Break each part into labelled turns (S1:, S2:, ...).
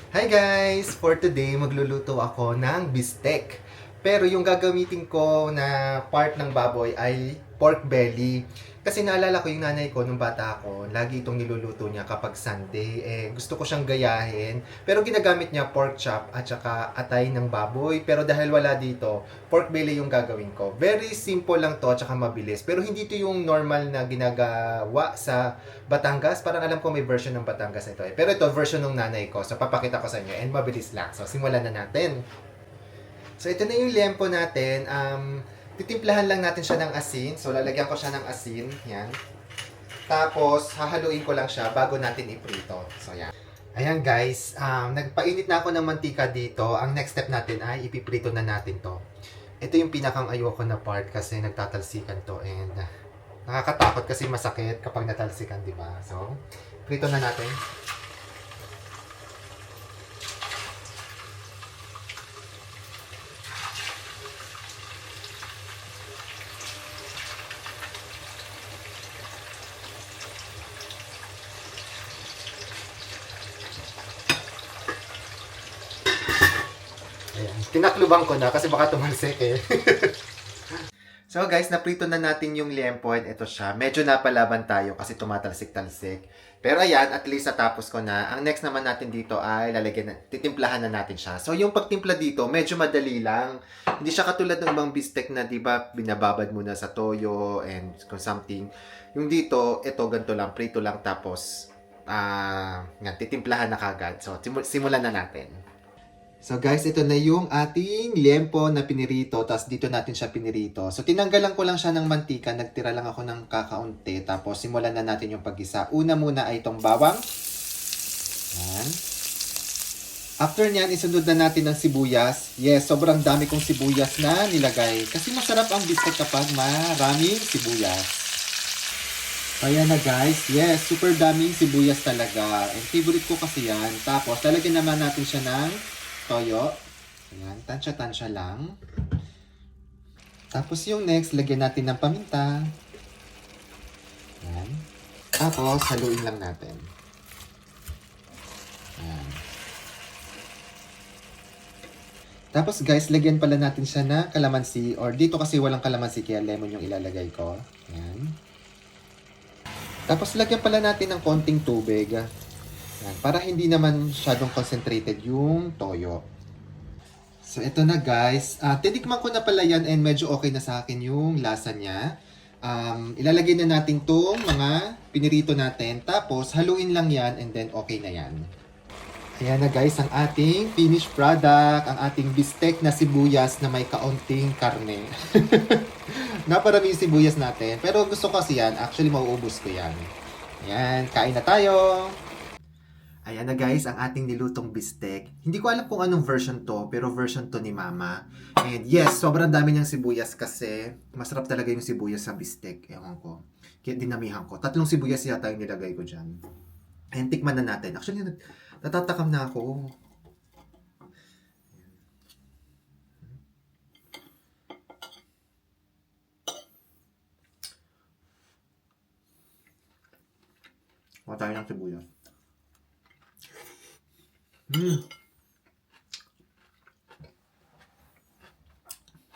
S1: Hi guys! For today, magluluto ako ng bistek. Pero yung gagamitin ko na part ng baboy ay pork belly. Kasi naalala ko yung nanay ko nung bata ako, lagi itong niluluto niya kapag Sunday. Gusto ko siyang gayahin. Pero ginagamit niya pork chop at saka atay ng baboy. Pero dahil wala dito, pork belly yung gagawin ko. Very simple lang to at saka mabilis. Pero hindi ito yung normal na ginagawa sa Batangas. Parang alam ko may version ng Batangas ito eh. Pero ito, version ng nanay ko. So, papakita ko sa inyo. And mabilis lang. So, simulan na natin. So, ito na yung liempo natin. Titimplahan lang natin siya ng asin. So, lalagyan ko siya ng asin. Yan. Tapos, hahaluin ko lang siya bago natin iprito. So, yan. Ayan guys, nagpainit na ako ng mantika dito. Ang next step natin ay ipiprito na natin to. Ito yung pinakang ayoko na part kasi nagtatalsikan to and nakakatakot kasi masakit kapag natalsikan, di ba? So, prito na natin. Ayan. Tinakluban ko na kasi baka tumalsik eh. So guys, naprito na natin yung liempo and ito siya. Medyo napalaban tayo kasi tumatalsik-talsik. Pero ayan, at least natapos ko na. Ang next naman natin dito ay titimplahan na natin siya. So yung pagtimpla dito, medyo madali lang. Hindi siya katulad ng ibang bistek na 'di ba, binababad muna sa toyo and kung something. Yung dito, ito ganito lang, prito lang tapos titimplahan na kagad. So simulan na natin. So guys, ito na yung ating liempo na pinirito. Tapos dito natin siya pinirito. So tinanggalan ko lang siya ng mantika. Nagtira lang ako ng kakaunti. Tapos simulan na natin yung paggisa. Una muna ay itong bawang. Yan. After nyan, isunod na natin ng sibuyas. Yes, sobrang dami kong sibuyas na nilagay. Kasi masarap ang bistek kapag maraming sibuyas. Ayan na guys. Yes, super daming sibuyas talaga. And favorite ko kasi yan. Tapos, talagyan naman natin siya ng toyo. Ayan, tansya-tansya lang. Tapos yung next, lagyan natin ng paminta. Ayan. Tapos, haluin lang natin. Ayan. Tapos guys, lagyan pala natin siya na kalamansi. Or dito kasi walang kalamansi, kaya lemon yung ilalagay ko. Ayan. Tapos lagyan pala natin ng konting tubig. Yan, para hindi naman masyadong concentrated yung toyo. So, ito na guys. Tinikman ko na pala yan and medyo okay na sa akin yung lasa niya. Ilalagay na natin itong mga pinirito natin. Tapos, haluin lang yan and then okay na yan. Ayan na guys, ang ating finished product. Ang ating bistek na sibuyas na may kaunting karne. Naparami yung sibuyas natin. Pero gusto ko kasi yan. Actually, mauubos ko yan. Ayan, kain na tayo! Ayan na guys, ang ating nilutong bistek. Hindi ko alam kung anong version to, pero version to ni Mama. And yes, sobrang dami niyang sibuyas kasi masarap talaga yung sibuyas sa bistek. Ewan ko. Kaya dinamihan ko. 3 sibuyas yata yung nilagay ko dyan. And tikman na natin. Actually, natatakam na ako. Kuha tayo ng sibuyas.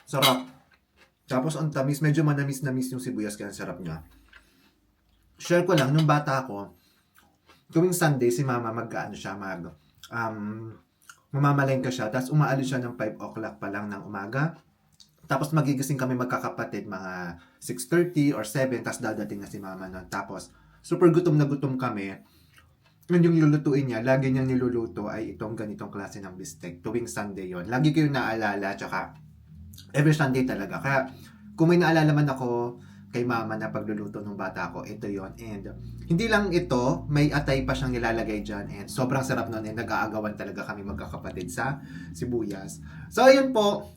S1: Sarap. Tapos ang tamis, medyo manamis-namis yung sibuyas kaya ang sarap niya. Share ko lang, nung bata ako, tuwing Sunday si Mama mamamalengke siya, tapos umaalis siya ng 5 o'clock pa lang ng umaga. Tapos magigising kami magkakapatid mga 6:30 or 7, tapos dadating na si Mama nun. Tapos super gutom na gutom kami. Yun yung lulutuin niya, lagi niyang niluluto ay itong ganitong klase ng bistek. Tuwing Sunday yon. Lagi ko yung naalala, tsaka every Sunday talaga. Kaya kung may naalala man ako kay Mama na pagluluto ng bata ko, ito yon. And hindi lang ito, may atay pa siyang nilalagay dyan. And sobrang sarap nun. And nag-aagawan talaga kami magkakapatid sa sibuyas. So ayun po,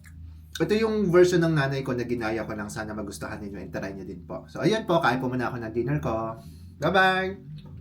S1: ito yung version ng nanay ko na ginaya ko lang. Sana magustuhan ninyo and try nyo din po. So ayun po, kain po muna ako ng dinner ko. Bye-bye!